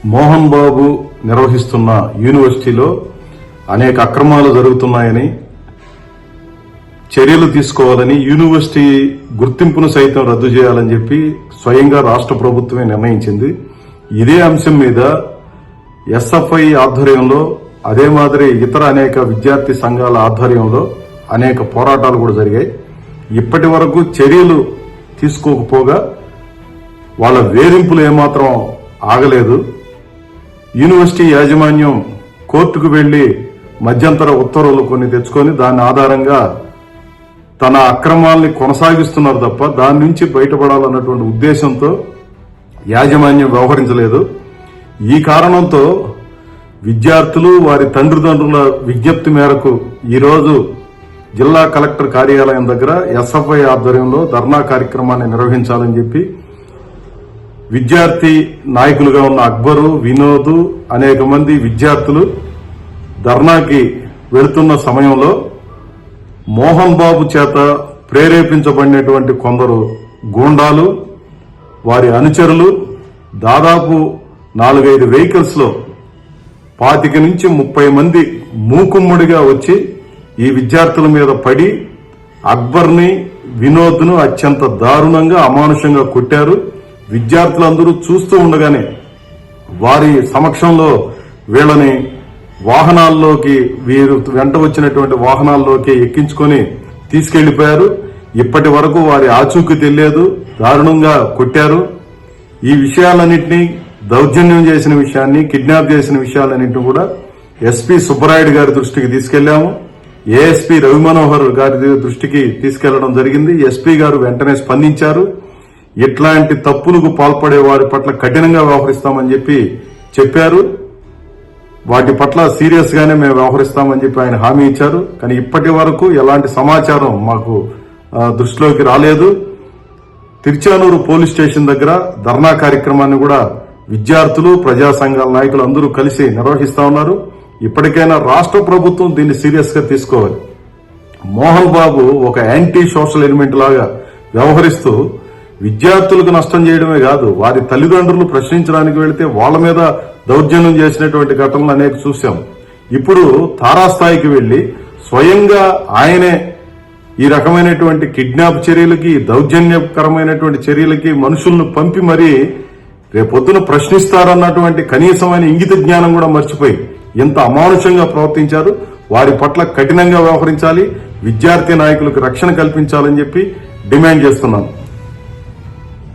మోహన్ బాబు నిర్వహిస్తున్న యూనివర్సిటీలో అనేక అక్రమాలు జరుగుతున్నాయని, చర్యలు తీసుకోవాలని, యూనివర్సిటీ గుర్తింపును సైతం రద్దు చేయాలని చెప్పి స్వయంగా రాష్ట్ర ప్రభుత్వమే నిర్ణయించింది. ఇదే అంశం మీద ఎస్ఎఫ్ఐ ఆధ్వర్యంలో, అదే మాదిరి ఇతర అనేక విద్యార్థి సంఘాల ఆధ్వర్యంలో అనేక పోరాటాలు కూడా జరిగాయి. ఇప్పటి వరకు చర్యలు తీసుకోకపోగా వాళ్ళ వేధింపులు ఏమాత్రం ఆగలేదు. యూనివర్సిటీ యాజమాన్యం కోర్టుకు వెళ్లి మధ్యంతర ఉత్తర్వులు కొన్ని తెచ్చుకొని దాని ఆధారంగా తన అక్రమాల్ని కొనసాగిస్తున్నారు తప్ప దాని నుంచి బయటపడాలన్నటువంటి ఉద్దేశంతో యాజమాన్యం వ్యవహరించలేదు. ఈ కారణంతో విద్యార్థులు వారి తండ్రిదండ్రుల విజ్ఞప్తి మేరకు ఈరోజు జిల్లా కలెక్టర్ కార్యాలయం దగ్గర ఎస్ఎఫ్ఐ ఆధ్వర్యంలో ధర్నా కార్యక్రమాన్ని నిర్వహించాలని చెప్పి విద్యార్థి నాయకులుగా ఉన్న అక్బరు, వినోద్, అనేక మంది విద్యార్థులు ధర్నాకి వెళుతున్న సమయంలో మోహన్ బాబు చేత ప్రేరేపించబడినటువంటి కొందరు గూండాలు, వారి అనుచరులు దాదాపు 4-5 వెహికల్స్ లో 25 నుంచి 30 మంది మూకుమ్మడిగా వచ్చి ఈ విద్యార్థుల మీద పడి అక్బర్ని, వినోద్ను అత్యంత దారుణంగా అమానుషంగా కొట్టారు. విద్యార్థులందరూ చూస్తూ ఉండగానే వారి సమక్షంలో వీళ్ళని వాహనాల్లోకి, వీరు వెంట వచ్చినటువంటి వాహనాల్లోకి ఎక్కించుకొని తీసుకెళ్లిపోయారు. ఇప్పటి వరకు వారి ఆచూకీ తెలియదు, దారుణంగా కొట్టారు. ఈ విషయాలన్నింటినీ, దౌర్జన్యం చేసిన విషయాన్ని, కిడ్నాప్ చేసిన విషయాలన్నింటినీ కూడా ఎస్పీ సుబ్బరాయుడు గారి దృష్టికి తీసుకెళ్లాము. ఏఎస్పీ రవిమనోహర్ గారి దృష్టికి తీసుకెళ్లడం జరిగింది. ఎస్పీ గారు వెంటనే స్పందించారు. ఇట్లాంటి తప్పులకు పాల్పడే వారి పట్ల కఠినంగా వ్యవహరిస్తామని చెప్పారు. వాటి పట్ల సీరియస్ గానే మేము వ్యవహరిస్తామని చెప్పి ఆయన హామీ ఇచ్చారు. కానీ ఇప్పటి వరకు ఎలాంటి సమాచారం మాకు దృష్టిలోకి రాలేదు. తిరుచానూరు పోలీస్ స్టేషన్ దగ్గర ధర్నా కార్యక్రమాన్ని కూడా విద్యార్థులు, ప్రజా సంఘాల నాయకులు అందరూ కలిసి నిర్వహిస్తా ఉన్నారు. ఇప్పటికైనా రాష్ట్ర ప్రభుత్వం దీన్ని సీరియస్ గా తీసుకోవాలి. మోహన్ బాబు ఒక యాంటీ సోషల్ ఎలిమెంట్ లాగా వ్యవహరిస్తూ విద్యార్థులకు నష్టం చేయడమే కాదు, వారి తల్లిదండ్రులు ప్రశ్నించడానికి వెళితే వాళ్ళ మీద దౌర్జన్యం చేసినటువంటి ఘటనలు అనేక చూశాం. ఇప్పుడు తారాస్థాయికి వెళ్లి స్వయంగా ఆయనే ఈ రకమైనటువంటి కిడ్నాప్ చర్యలకి, దౌర్జన్యకరమైనటువంటి చర్యలకి మనుషులను పంపి మరీ రేపొద్దున ప్రశ్నిస్తారన్నటువంటి కనీసమైన ఇంగిత జ్ఞానం కూడా మర్చిపోయి ఎంత అమానుషంగా ప్రవర్తించారు. వారి పట్ల కఠినంగా వ్యవహరించాలి, విద్యార్థి నాయకులకు రక్షణ కల్పించాలని చెప్పి డిమాండ్ చేస్తున్నాం.